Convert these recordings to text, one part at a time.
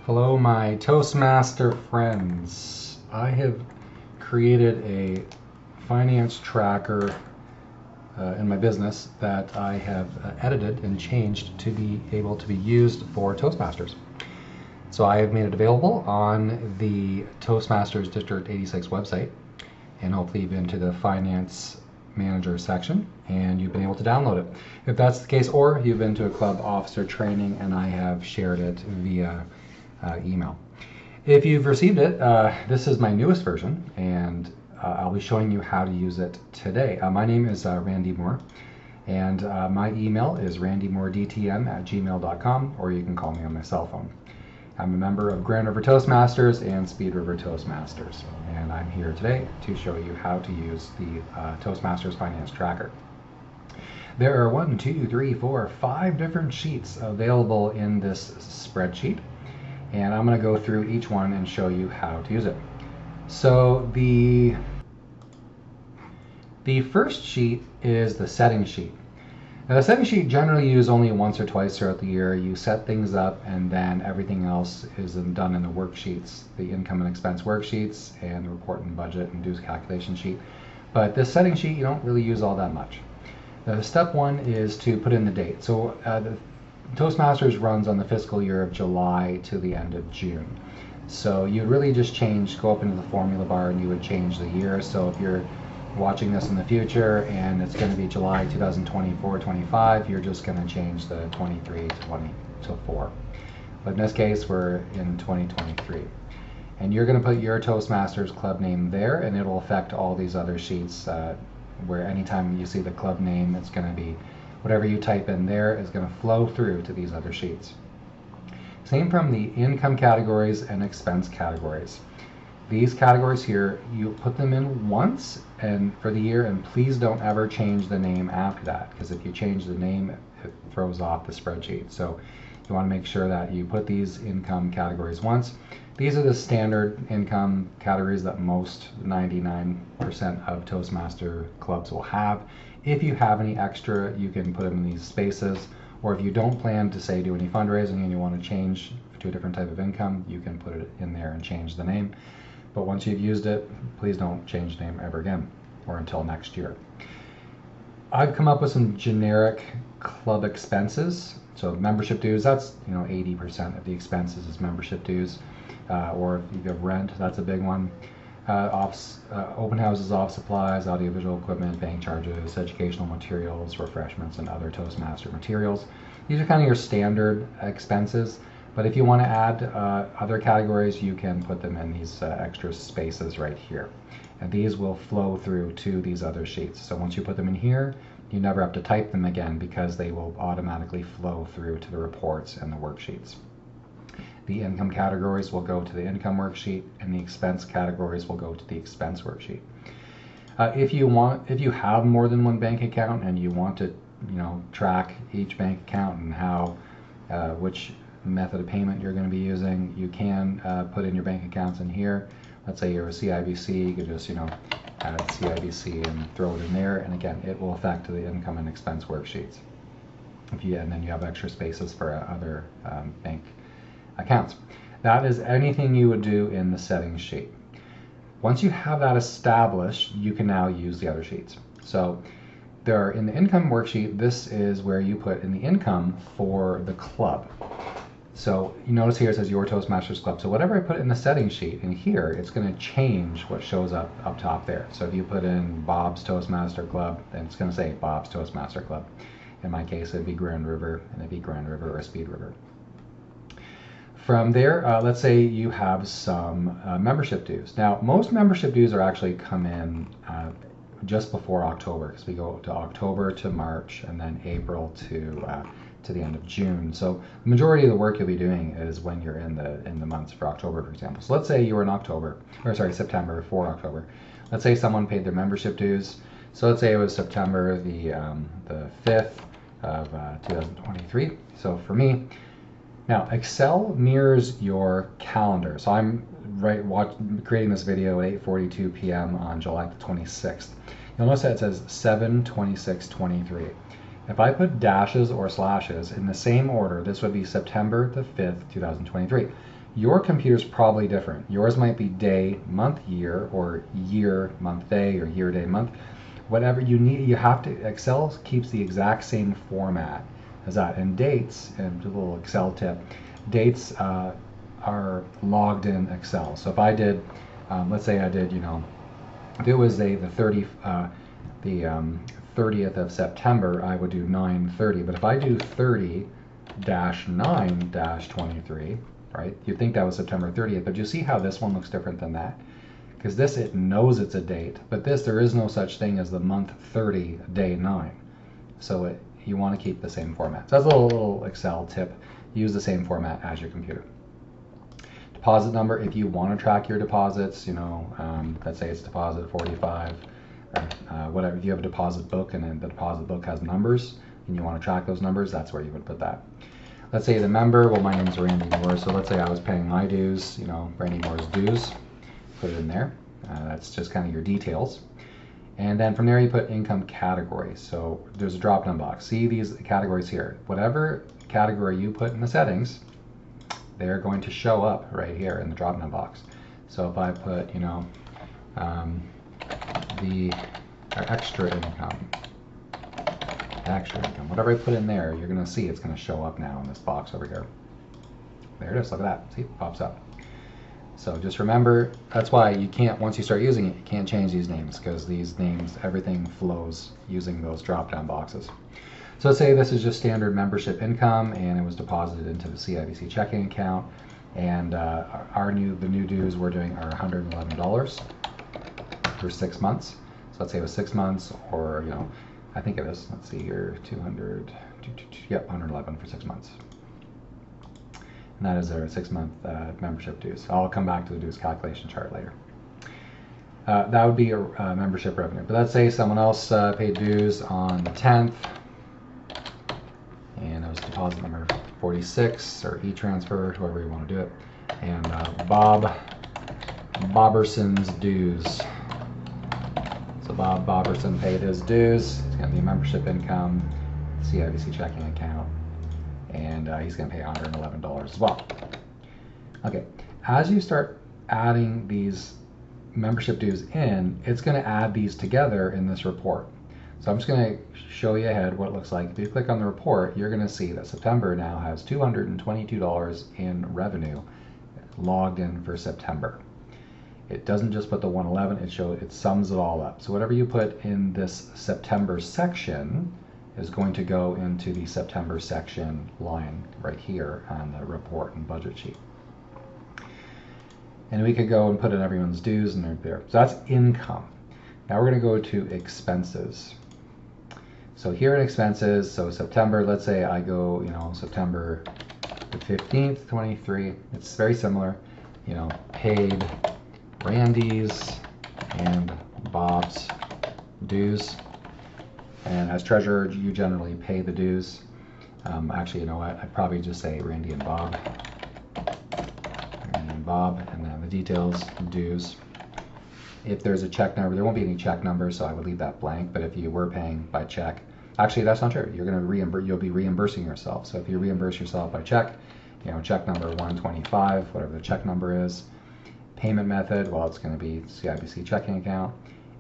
Hello, my Toastmaster friends. I have created a finance tracker in my business that I have edited and changed to be able to be used for Toastmasters. So I have made it available on the Toastmasters District 86 website, and hopefully you've been to the Finance Manager section and you've been able to download it. If that's the case, or you've been to a club officer training and I have shared it via email. If you've received it, this is my newest version, and I'll be showing you how to use it today. My name is Randy Moore, and my email is randymooredtm@gmail.com, or you can call me on my cell phone. I'm a member of Grand River Toastmasters and Speed River Toastmasters, and I'm here today to show you how to use the Toastmasters Finance Tracker. There are 5 different sheets available in this spreadsheet, and I'm going to go through each one and show you how to use it. So the first sheet is the setting sheet. Now, the setting sheet generally you use only once or twice throughout the year. You set things up, and then everything else is done in the worksheets, the income and expense worksheets, and the report and budget and dues calculation sheet. But this setting sheet you don't really use all that much. Step one is to put in the date. So the Toastmasters runs on the fiscal year of July to the end of June. So you'd really just go up into the formula bar and you would change the year. So if you're watching this in the future and it's going to be July 2024-25, you're just going to change the 23 to 4. But in this case, we're in 2023. And you're going to put your Toastmasters club name there, and it'll affect all these other sheets where anytime you see the club name, it's going to be whatever you type in there is going to flow through to these other sheets. Same from the income categories and expense categories. These categories here, you put them in once and for the year, and please don't ever change the name after that, because if you change the name, it throws off the spreadsheet. So you want to make sure that you put these income categories once. These are the standard income categories that most 99% of Toastmaster clubs will have. If you have any extra, you can put them in these spaces, or if you don't plan to say do any fundraising and you want to change to a different type of income, you can put it in there and change the name. But once you've used it, please don't change the name ever again, or until next year. I've come up with some generic club expenses. So membership dues, that's 80% of the expenses is membership dues, or if you have rent, that's a big one. Open houses, office supplies, audiovisual equipment, bank charges, educational materials, refreshments, and other Toastmaster materials. These are kind of your standard expenses, but if you want to add other categories, you can put them in these extra spaces right here. And these will flow through to these other sheets. So once you put them in here, you never have to type them again, because they will automatically flow through to the reports and the worksheets. The income categories will go to the income worksheet, and the expense categories will go to the expense worksheet. If you have more than one bank account and you want to, track each bank account and which method of payment you're going to be using, you can put in your bank accounts in here. Let's say you're a CIBC, you could just, add CIBC and throw it in there, and again, it will affect the income and expense worksheets. And then you have extra spaces for other bank accounts. That is anything you would do in the settings sheet. Once you have that established, you can now use the other sheets. So in the income worksheet, this is where you put in the income for the club. So you notice here it says your Toastmasters Club. So whatever I put in the settings sheet in here, it's going to change what shows up top there. So if you put in Bob's Toastmaster Club, then it's going to say Bob's Toastmaster Club. In my case, it'd be Grand River, and it'd be Grand River or Speed River. From there, let's say you have some membership dues. Now, most membership dues are actually come in just before October, because we go to October to March, and then April to the end of June. So the majority of the work you'll be doing is when you're in the months for October, for example. So let's say you were in September for October. Let's say someone paid their membership dues. So let's say it was September the 5th of 2023. So for me, now Excel mirrors your calendar. So I'm creating this video at 8:42 p.m. on July the 26th. You'll notice that it says 7/26/23. If I put dashes or slashes in the same order, this would be September the 5th, 2023. Your computer's probably different. Yours might be day, month, year, or year, month, day, or year, day, month. Whatever you need, you have to, Excel keeps the exact same format as that. And dates, and a little Excel tip, dates are logged in Excel. So if I did, let's say I did, if it was the 30th of September, I would do 9/30. But if I do 30-9-23, right? You'd think that was September 30th, but you see how this one looks different than that? Because this, it knows it's a date, but this, there is no such thing as the month 30, day 9. So you want to keep the same format. So that's a little Excel tip. Use the same format as your computer. Deposit number, if you want to track your deposits, let's say it's deposit 45, whatever. If you have a deposit book and then the deposit book has numbers and you want to track those numbers, that's where you would put that. Let's say the member, well, my name's Randy Moore, so let's say I was paying my dues, Randy Moore's dues, put it in there. That's just kind of your details. And then from there you put income categories. So there's a drop-down box. See these categories here. Whatever category you put in the settings, they're going to show up right here in the drop-down box. So if I put, the extra income, whatever I put in there, you're going to see it's going to show up now in this box over here. There it is. Look at that. See, it pops up. So just remember, that's why you can't, once you start using it, you can't change these names, because these names, everything flows using those drop-down boxes. So let's say this is just standard membership income and it was deposited into the CIBC checking account, and the new dues we're doing are $111 for 6 months. So let's say it was 6 months, or I think it is, let's see here, 200, yep, 111 for 6 months. And that is our 6-month membership dues. I'll come back to the dues calculation chart later. That would be a membership revenue. But let's say someone else paid dues on the 10th, and it was deposit number 46, or e-transfer, however you want to do it. And Bobberson's dues. So Bob Bobberson paid his dues. It's going to be membership income, CIBC checking account, and he's going to pay $111 as well. Okay, as you start adding these membership dues in, it's going to add these together in this report. So I'm just going to show you ahead what it looks like. If you click on the report, you're going to see that September now has $222 in revenue logged in for September. It doesn't just put the 111, it sums it all up. So whatever you put in this September section is going to go into the September section line right here on the report and budget sheet. And we could go and put in everyone's dues and they're there. So that's income. Now we're going to go to expenses. So here in expenses, so September, let's say I go, September the 15th, 23, it's very similar, paid Randy's and Bob's dues. And as treasurer, you generally pay the dues. Actually, you know what? I'd probably just say Randy and Bob. Randy and Bob, and then the details, dues. If there's a check number, there won't be any check number, so I would leave that blank. But if you were paying by check, actually that's not true. You're going to you'll be reimbursing yourself. So if you reimburse yourself by check, check number 125, whatever the check number is. Payment method, well, it's going to be CIBC checking account,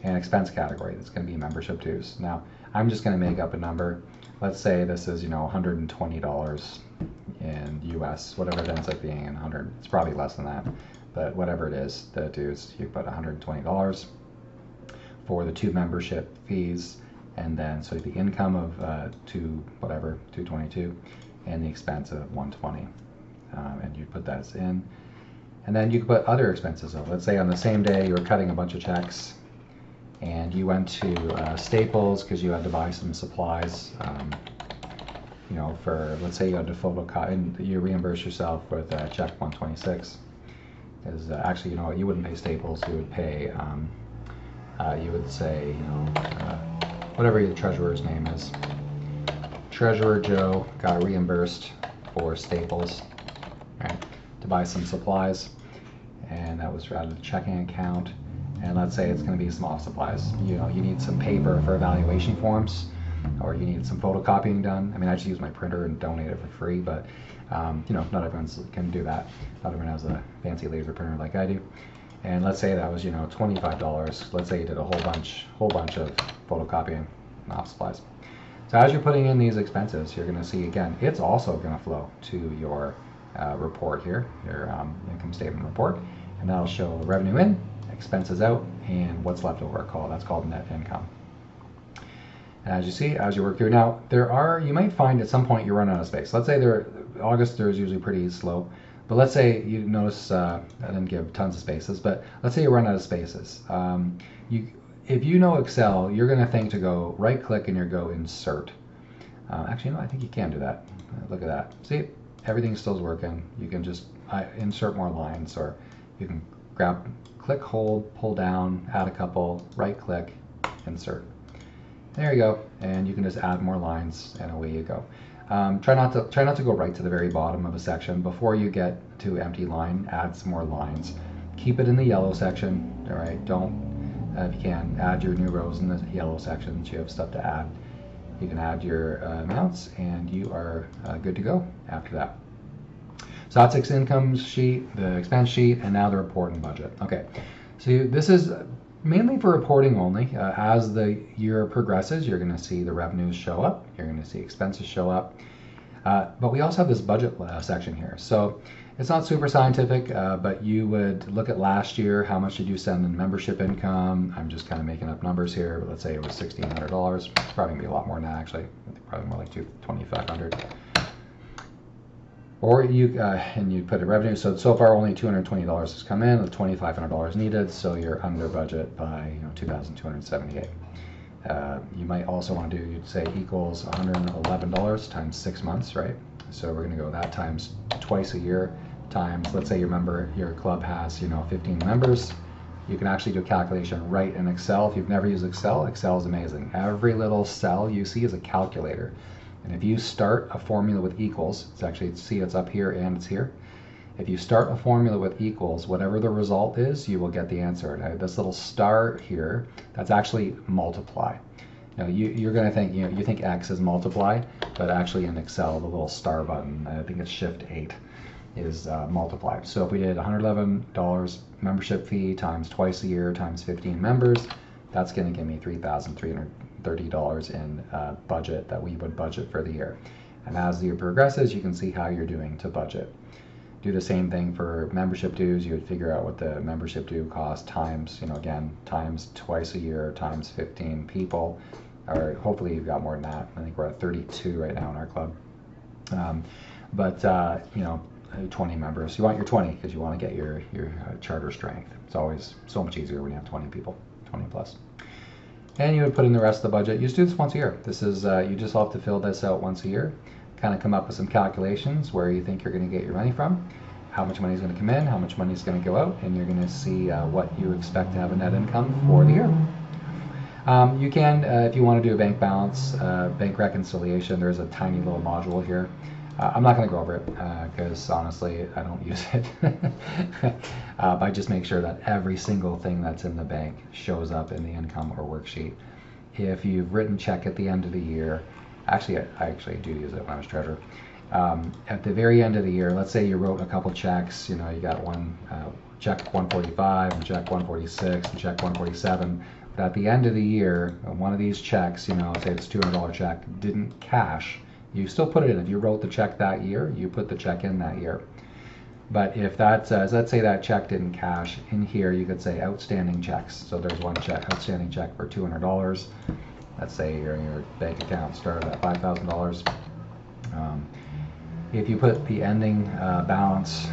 and expense category, that's going to be membership dues. Now, I'm just going to make up a number. Let's say this is, $120 in US, whatever it ends up being in 100. It's probably less than that, but whatever it is, the dues, you put $120 for the 2 membership fees, and then so the income of 222, and the expense of 120, and you put that in. And then you can put other expenses in. Let's say on the same day you were cutting a bunch of checks and you went to Staples because you had to buy some supplies, for, let's say you had to photocopy, and you reimburse yourself with check 126. Because actually, you wouldn't pay Staples, you would pay, you would say, whatever your treasurer's name is. Treasurer Joe got reimbursed for Staples, right, to buy some supplies, and that was out of the checking account. And let's say it's going to be small supplies. You need some paper for evaluation forms. or you need some photocopying done. I mean, I just use my printer and donate it for free, but you know, not everyone can do that. Not everyone has a fancy laser printer like I do. And let's say that was, you know, $25. Let's say you did a whole bunch of photocopying and office supplies. So as you're putting in these expenses, you're going to see, again, it's also going to flow to your report here, your income statement report, and that'll show revenue in, expenses out, and what's left over. That's called net income. And as you see, as you work through now, you might find at some point you run out of space. Let's say August is usually pretty slow, but let's say you notice I didn't give tons of spaces, but let's say you run out of spaces. If you know Excel, you're going to think to go right click and you go insert. Actually, no, I think you can do that. Look at that. See, everything still is working. You can just insert more lines, or you can click, hold, pull down, add a couple, right click, insert. There you go, and you can just add more lines, and away you go. Try not to go right to the very bottom of a section. Before you get to empty line, add some more lines. Keep it in the yellow section. All right, don't, if you can, add your new rows in the yellow sections. You have stuff to add. You can add your amounts, and you are good to go after that. So that's the income sheet, the expense sheet, and now the report and budget. Okay, so this is mainly for reporting only. As the year progresses, you're going to see the revenues show up, you're going to see expenses show up, but we also have this budget section here. So it's not super scientific, but you would look at last year, how much did you send in membership income? I'm just kind of making up numbers here, but let's say it was $1,600. It's probably going to be a lot more than that, actually. Probably more like $2,500. Or and you put a revenue, so far only $220 has come in, with $2,500 needed, so you're under budget by $2,278. You might also want to do, you'd say equals $111 times 6 months, right? So we're going to go that times twice a year times, let's say your club has 15 members. You can actually do a calculation right in Excel. If you've never used Excel, Excel is amazing. Every little cell you see is a calculator. And if you start a formula with equals, it's up here and it's here. If you start a formula with equals, whatever the result is, you will get the answer. Now, this little star here, that's actually multiply. Now, you're going to think, you think X is multiply, but actually in Excel, the little star button, I think it's Shift 8, is multiply. So if we did $111 membership fee times twice a year times 15 members, that's going to give me $3,330 in budget that we would budget for the year. And as the year progresses, you can see how you're doing to budget. Do the same thing for membership dues. You would figure out what the membership due cost times, again, times twice a year times 15 people, or hopefully you've got more than that. I think we're at 32 right now in our club. 20 members. You want your 20 because you want to get your charter strength. It's always so much easier when you have 20 people, 20 plus. And you would put in the rest of the budget. You just do this once a year. This is, you just have to fill this out once a year, kind of come up with some calculations where you think you're going to get your money from, how much money is going to come in, how much money is going to go out, and you're going to see what you expect to have a net income for the year. You can, if you want to do a bank balance, bank reconciliation, there's a tiny little module here. I'm not going to go over it because honestly I don't use it. I just make sure that every single thing that's in the bank shows up in the income or worksheet. If you've written check at the end of the year, actually I do use it when I was treasurer. At the very end of the year, let's say you wrote a couple checks, you got one check 145 and check 146 and check 147. But at the end of the year, one of these checks, say it's $200 check, didn't cash. You still put it in. If you wrote the check that year, you put the check in that year. But if that says, let's say that check didn't cash, in here you could say outstanding checks. So there's one outstanding check for $200. Let's say your bank account started at $5,000. If you put the ending balance,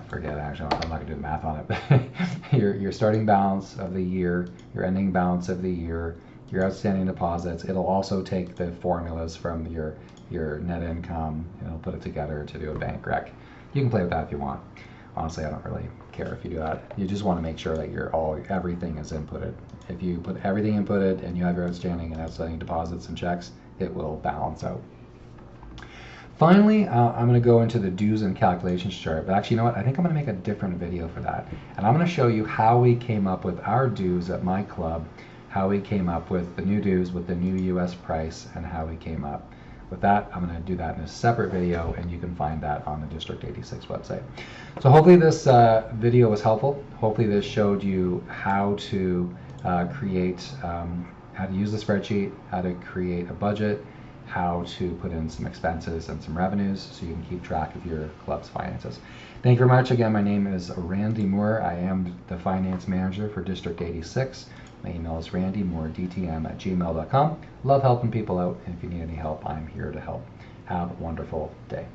forget actually, I'm not going to do the math on it, but your starting balance of the year, your ending balance of the year, your outstanding deposits, it'll also take the formulas from your net income, and it'll put it together to do a bank rec. You can play with that if you want. Honestly, I don't really care if you do that. You just want to make sure that everything is inputted. If you put everything inputted and you have your outstanding deposits and checks, it will balance out. Finally, I'm going to go into the dues and calculations chart. But actually, you know what? I think I'm going to make a different video for that. And I'm going to show you how we came up with our dues at my club, how we came up with the new dues with the new US price, and how we came up with that. I'm going to do that in a separate video, and you can find that on the District 86 website. So hopefully this video was helpful. Hopefully this showed you how to create, how to use the spreadsheet, how to create a budget, how to put in some expenses and some revenues so you can keep track of your club's finances. Thank you very much. Again, my name is Randy Moore. I am the finance manager for District 86. My email is randymooredtm@gmail.com. Love helping people out, and if you need any help, I'm here to help. Have a wonderful day.